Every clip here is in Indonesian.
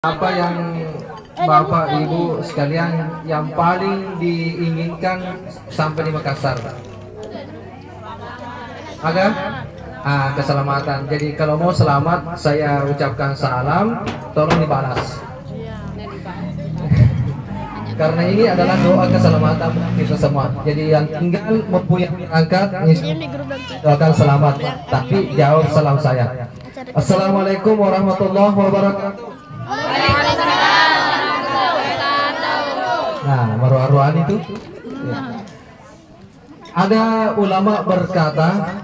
Apa yang Bapak Ibu sekalian yang paling diinginkan sampai di Makassar? Ada? Keselamatan. Jadi kalau mau selamat, saya ucapkan salam, tolong dibalas. Karena ini adalah doa keselamatan kita semua. Jadi yang tinggal mempunyai perangkat, doakan selamat, tapi jawab salam saya. Assalamualaikum warahmatullahi wabarakatuh. Nah, maru-aruan itu. Ya. Ada ulama berkata,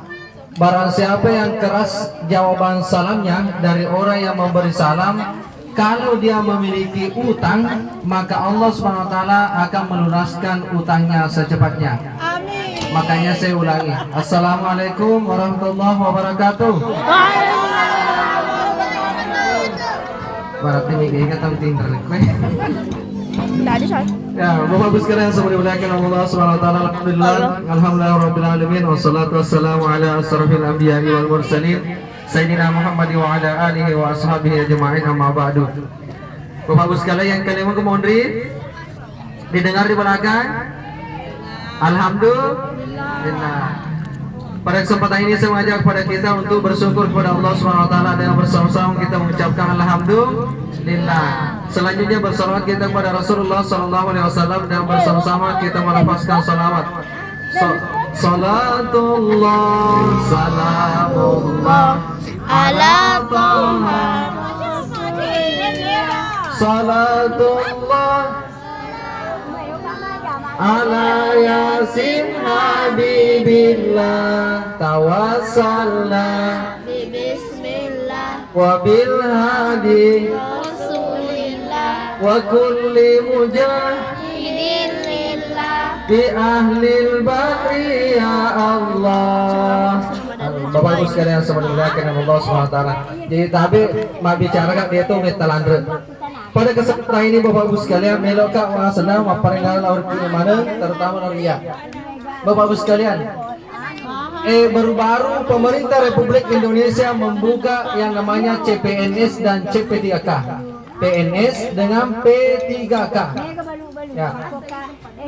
barang siapa yang keras jawaban salamnya dari orang yang memberi salam, kalau dia memiliki utang, maka Allah SWT akan melunaskan utangnya secepatnya. Amin. Makanya saya ulangi. Assalamualaikum warahmatullahi wabarakatuh. Berarti ini kata Tinder. Ya, Bapak Ibu sekalian yang dimuliakan Allah Subhanahu wa taala, alhamdulillah alamin, wassalatu wassalamu ala asrofil anbiya'i wal mursalin sayyidina Muhammad wa ala alihi wa ashabihi ajma'in, amma ba'du. Bapak Ibu sekalian yang kalian kemondri didengar di belakang? Alhamdulillah. Pada kesempatan ini saya mengajak kepada kita untuk bersyukur kepada Allah Subhanahu wa taala dengan bersama-sama kita mengucapkan alhamdulillah. Selanjutnya bersalawat kita kepada Rasulullah sallallahu alaihi wasallam dan bersama-sama kita melafazkan salawat. Salatullah salamullah ala Taha. Salatullah ala Yasin Habibillah, tawassalna bismillah wa bil hadi Rasulillah wa kulli mujahidin lillah bi ahlil bahri ya Allah. Bapak Ibu sekalian semuanya Allah SWT. Jadi tapi mau bicara kan dia tuh metalandre. Pada kesempatan ini Bapak Ibu sekalian melokak wa senang wa paringan laur mana terutama Noria. Bapak Ibu sekalian, baru-baru pemerintah Republik Indonesia membuka yang namanya CPNS dan CP3K. PNS dengan P3K. Ya.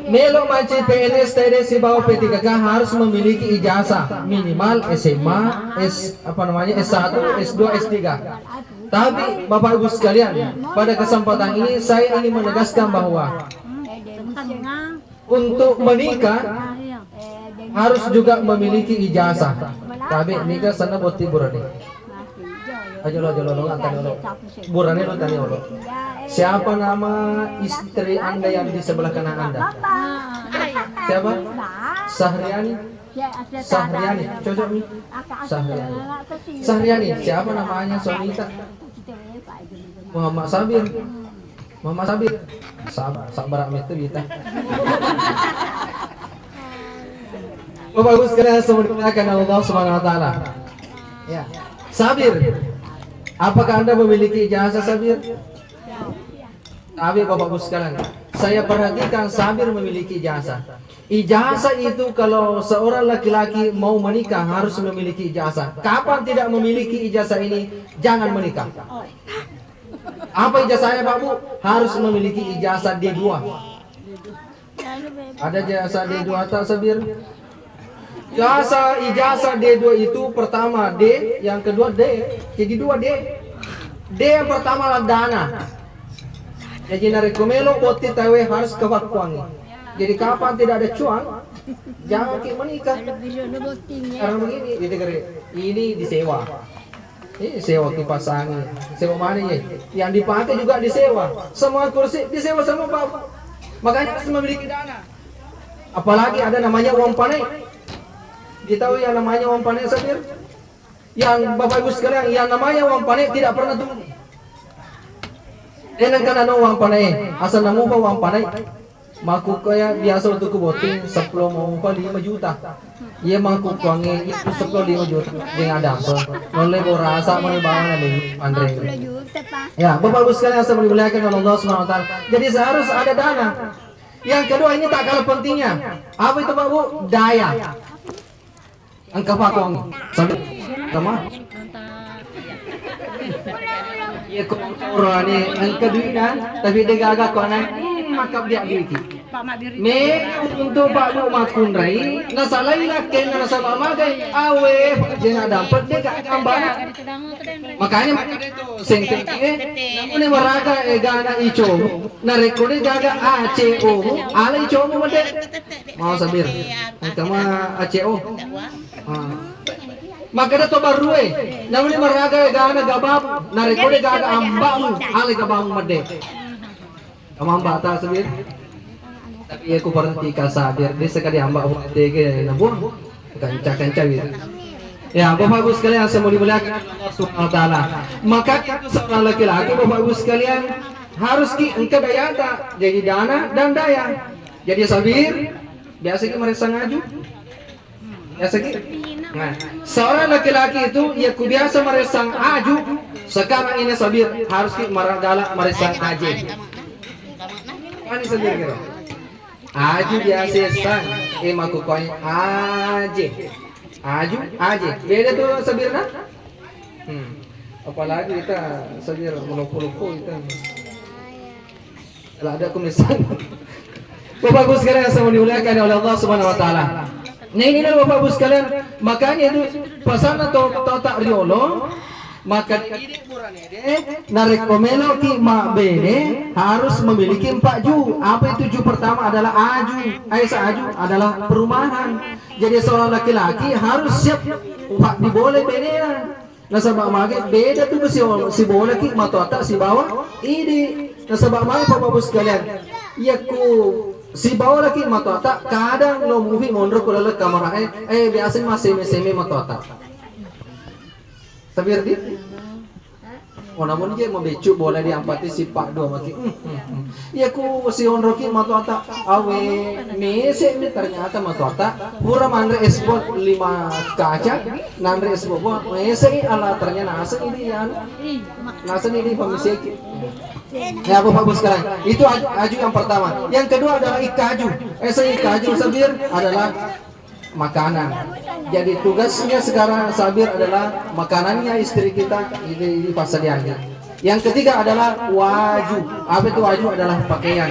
Melo macam PNS tadi si bawah P3K harus memiliki ijazah minimal SMA, S1, S2, S3. Tapi Bapak Ibu sekalian, pada kesempatan ini saya ingin menegaskan bahwa untuk menikah harus juga memiliki ijazah. Tapi nikah sana buat tiburan nih. Ayo lo angkat dulu. Burane lo tanya lo. Siapa nama istri Anda yang di sebelah kanan Anda? Siapa? Sahriani. Sahriani, cocok nih. Sahriani. Sahriani, siapa namanya suami kita? Muhammad Sabir. Muhammad Sabir. Sabar itu kita. Bapak Ibu sekalian semoga Allah Subhanahu wa taala. Ya. Sabir. Apakah Anda memiliki ijazah Sabir? Tapi Bapak Ibu sekalian, saya perhatikan Sabir memiliki ijazah. Ijazah itu kalau seorang laki-laki mau menikah harus memiliki ijazah. Kapan tidak memiliki ijazah ini, jangan menikah. Apa ijazahnya Pak Bu? Harus memiliki ijazah D2. Ada ijazah D2 tak Sabir? Ijazah D2 itu pertama D, yang kedua D, jadi 2 D. D yang pertama adalah dana. Jadi narekomelo poti tawe harus kewakuangi. Jadi kapan tidak ada cuan, jangan menikah. Karena begini, ini disewa. Ini sewa kipas angin, sewa mana ya? Yang dipakai juga disewa. Semua kursi disewa sama Bapak. Makanya harus memiliki dana. Apalagi ada namanya uang panai. Ditahu yang namanya uang panai Sabir? Yang Bapak Ibu sekalian, yang namanya uang panai tidak pernah tumbuh. Dan kan ada uang panai, asal namu pa uang panai. Maku kaya biasa untuk kuboting 10 mau 5 juta. Ia maku kuangi itu 10 5 juta dengan ada apa? Oleh borasa mau dibawa nih Andre. Ya, Bapak Ibu sekalian yang dimuliakan oleh Allah Subhanahu wa taala. Jadi seharus ada dana. Yang kedua ini tak kalah pentingnya. Apa itu Pak Bu? Daya. Angka Pak Kong. Sampai sama. Ya kung orang ni ang kaduina, tapi dia gagak kanan, makap dia gigi. Me untuk Pak Bu makun rai, nasalai lah kena nasaba magai, awe jangan dapat dia gak kambana. Makanya sengkeke, namun ni maraga gana ico, narekode gaga ACO, ala ico mo made. Mau sabir, kama ACO. Makanya to baru namun ni maraga gana gabab, narekode gaga ambang, ala gabang made. Kamu ambak tak sabir? Tapi aku perhatikan sabir dia sekali ambak hati ke nabuang kancah-kancah gitu. Ya, Bapak Ibu sekalian yang dimuliakan Allah Subhanahu wa taala. Maka seorang laki-laki Bapak Ibu sekalian harus engkau daya tak jadi dana dan daya. Jadi sabir biasa kita merasa ngaju. Biasa kita. Nah, seorang laki-laki itu ia biasa merasa aju. Sekarang ini sabir harus kita maragala merasa ngaji. Ani sabir kira. Aju biasa sang, maku koin aje, aju aje. Beda tuh sabirna. Apalagi kita sabir melupu-lupu kita. Kalau ada kumisan. Bapak Ibu sekalian yang sama dimuliakan oleh Allah Subhanahu Wa Taala. Nah ini Bapak Ibu sekalian, makanya itu pasan atau tak riolo. Maka narekomelo ki mak bene harus memiliki 4 ju. Apa itu ju pertama adalah aju. Aju adalah perumahan. Jadi seorang laki-laki harus siap diboleh bene. Nasabak mage beda tuh si boleh ki matota si bawa ini. Nasabak mage Bapak Ibu sekalian. Ya ku si bawa lagi matota kadang lo movie mondro kalau kamera biasanya masih semi matota. Sabir di? Oh namun dia membecu boleh diampati si Pak dua maki. Ya ku si onroki matuata awe mese ini ternyata matuata pura mandre espot 5 kaca nandre espot mese ala ternyata nasa ini ya nasa ini pemiseki. Ya Bapak Ibu sekalian itu aju yang pertama. Yang kedua adalah ikaju. Ikaju sabir adalah makanan. Jadi tugasnya sekarang sabir adalah makanannya istri kita ini pasadiannya. Yang ketiga adalah waju. Apa itu waju? Adalah pakaian.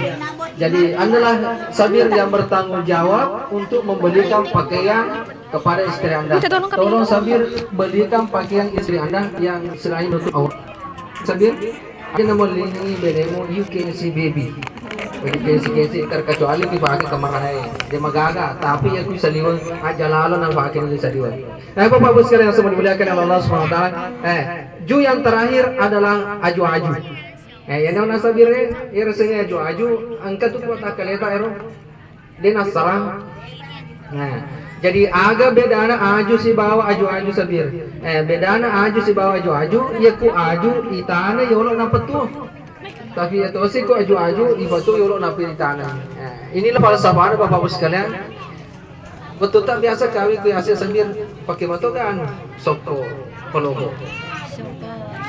Jadi adalah sabir yang bertanggung jawab untuk membelikan pakaian kepada istri Anda. Tolong sabir belikan pakaian istri Anda yang selain untuk awak. Sabir, ada nomor ini beremo UKC baby. Kesi terkecuali di pakai kemarin dia magaga tapi ya bisa liwan aja lalu nang pakai bisa liwan. Nah Bapak Ibu sekalian yang semua dimuliakan oleh Allah Subhanahu wa taala. Ju yang terakhir adalah aju-aju. Yang nang sabirnya ya rasanya aju-aju angkat tuh kota kaleta ero dia nasarang. Nah jadi agak bedana aju si bawa aju-aju sabir. Bedana aju si bawa aju-aju ya ku aju itana yolo nampet tuh. Tapi itu sih kok aju-aju ibatu yolo napi di tanah. Inilah falsafah Bapak Ibu sekalian. Betul tak biasa kami biasa sendiri pakai batu kan soko koloko.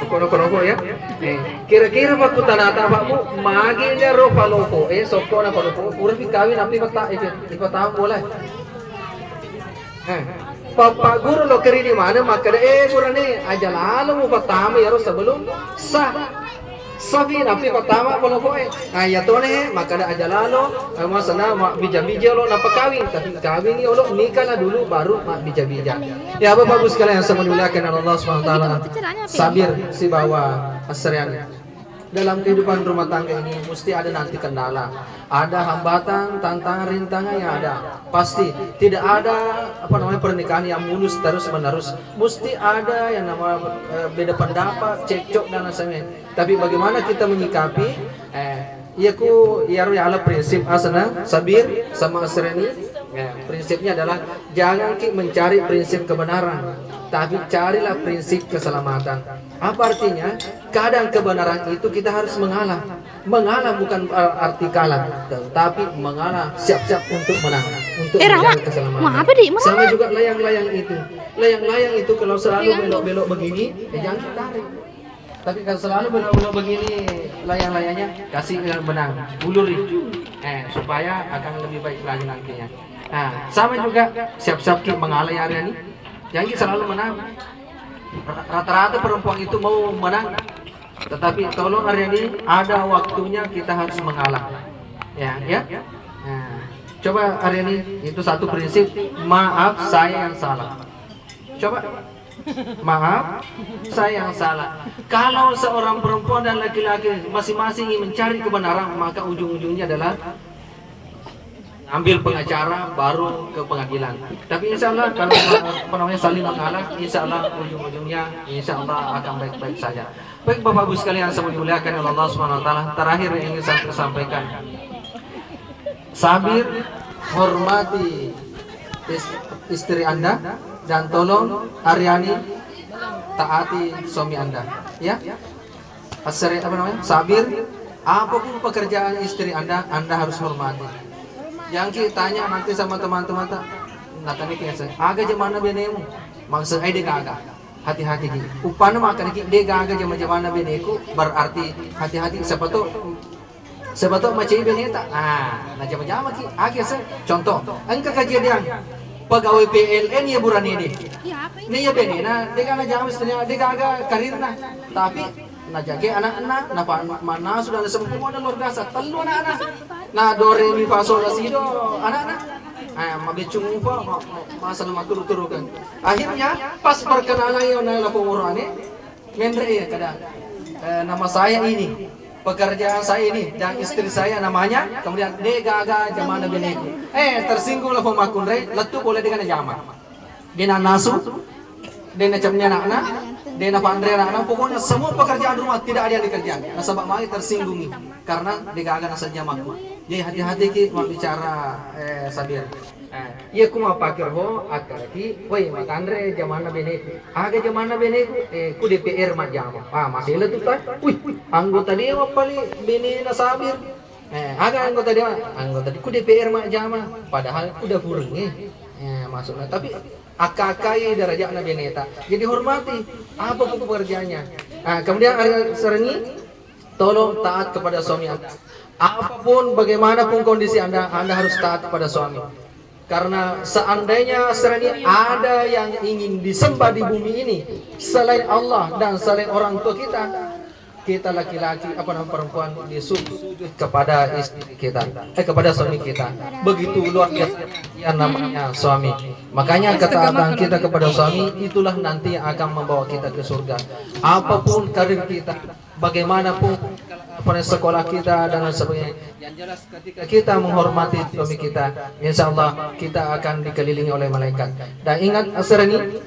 Soko koloko ya. Kira-kira waktu tanah Pak Bu maginya ro paloko soko na paloko urang kawin napi bata ikota boleh. Papa guru lo keri di mana maka guru nih aja lalu mau pertama ya sebelum sah. Sabi napi pertama kalau koe ayat tone maka ada aja lalu masana mak bija-bija lo napa kawin tapi kawin ni lo nikah lah dulu baru mak bija-bija. Ya Bapak Ibu sekalian yang saya muliakan Allah Subhanahu wa taala. Sabir si bawa asrian dalam kehidupan rumah tangga ini mesti ada nanti kendala, ada hambatan, tantangan, rintangan yang ada. Pasti tidak ada pernikahan yang mulus terus menerus. Mesti ada yang nama beda pendapat, cekcok dan lain-lain. Tapi bagaimana kita menyikapi? Ya ala prinsip asana sabir sama asreni. Prinsipnya adalah jangan mencari prinsip kebenaran, tapi carilah prinsip keselamatan. Apa artinya? Kadang kebenaran itu kita harus mengalah. Mengalah bukan arti kalah, tetapi mengalah siap-siap untuk menang, untuk mencari keselamatan. Sama juga layang-layang itu. Layang-layang itu kalau selalu belok-belok begini, jangan ditarik. Tapi kalau selalu belok-belok begini layang-layangnya kasih yang benang, uluri, supaya akan lebih baik lagi nantinya. Nah, sama juga siap-siap mengalah area ini. Jangan selalu menang. Rata-rata perempuan itu mau menang, Tetapi tolong hari ini ada waktunya kita harus mengalah. Ya. Nah, coba hari ini itu satu prinsip, maaf saya yang salah. Coba, maaf saya yang salah. Kalau seorang perempuan dan laki-laki masing-masing ingin mencari kebenaran, maka ujung-ujungnya adalah ambil pengacara baru ke pengadilan. Tapi insya Allah kalau saling mengalah, insya Allah ujung-ujungnya insya Allah akan baik-baik saja. Baik Bapak Ibu sekalian yang dimuliakan oleh Allah Subhanahu Wa Taala, terakhir yang ingin saya sampaikan, sabir, hormati istri Anda, dan tolong Aryani taati suami Anda. Ya, sabir, apapun pekerjaan istri Anda harus hormati. Yang kita tanya nanti sama teman-teman natani kaya aga jamana benemu maksud ai dega hati-hati ki upana makan ki dega aga jamana beneku berarti hati-hati sepato macai beneta nah jama ki aga se contoh angka kejadian pegawai PLN ya burani ini ya benena dega na jama istrinya dega aga karirna tapi na jage anak-anak na mana sudah semua ada luar biasa telu anak-anak na do re mi fa sol la si do anak-anak mabicung pa masa na maturu-turukan akhirnya pas perkenalan yo na la pengurane mendre ya kada nama saya ini pekerjaan saya ini dan istri saya namanya kemudian de gaga jamana beneku tersinggung la pemakun re letu boleh dengan jama dina nasu dina camnya anak-anak dena pandre anak-anak pokoknya semua pekerjaan rumah tidak ada yang dikerjakan. Nasabak mari tersinggungi karena digagan saja maku. Jadi hati-hati ki mau bicara sabir. Iya ku mau pakir ho akalaki, woi makandre jamana beneku. Aga jamana beneku ku DPR majama. Masih letu kan? Wih, anggota dewa pali bene na sabir. Aga anggota ku DPR majama. Padahal udah burung masuknya tapi akakai derajatnya beneta. Jadi hormati apa pekerjaannya. Kemudian serengi tolong taat kepada suami Anda. Apapun bagaimanapun kondisi Anda harus taat kepada suami. Karena seandainya serengi ada yang ingin disembah di bumi ini selain Allah dan selain orang tua kita laki-laki perempuan disujud kepada istri kita kepada suami kita. Begitu luar biasa yang namanya suami. Makanya ketaatan kita kepada suami itulah nanti yang akan membawa kita ke surga. Apapun karir kita, bagaimanapun sekolah kita dan sebagainya, yang jelas ketika kita menghormati suami kita, insya Allah kita akan dikelilingi oleh malaikat. Dan ingat serengi,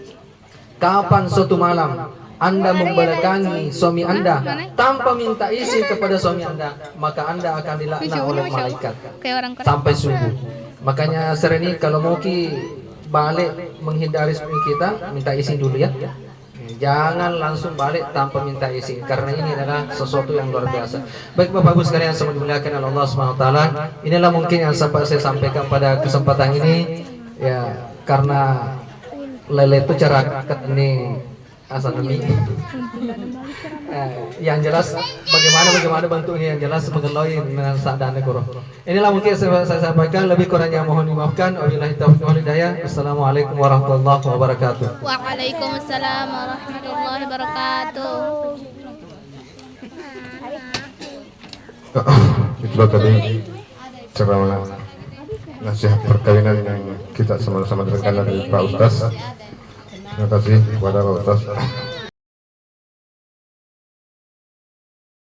kapan suatu malam Anda membelakangi suami Anda tanpa minta izin kepada suami Anda, maka Anda akan dilaknat oleh malaikat sampai subuh. Makanya sereni kalau mau balik menghindari suami kita, minta izin dulu ya. Jangan langsung balik tanpa minta izin, karena ini adalah sesuatu yang luar biasa. Baik Bapak Ibu sekalian yang dimuliakan oleh Allah Subhanahu Wa Taala, inilah mungkin yang sampai saya sampaikan pada kesempatan ini ya, karena lele itu cara ini asal demi yang jelas bagaimana bentuknya yang jelas mengeloi dengan seadanya koro. Inilah mungkin saya sampaikan, lebih kurangnya mohon dimaafkan. Wabillahi taufiq wal hidayah. Assalamualaikum warahmatullahi wabarakatuh. Waalaikumsalam warahmatullahi wabarakatuh. Itulah tadi ceramah nasihat perkawinan yang kita sama-sama dengarkan dari Pak Ustaz. Terima kasih kepada Pak Ustaz.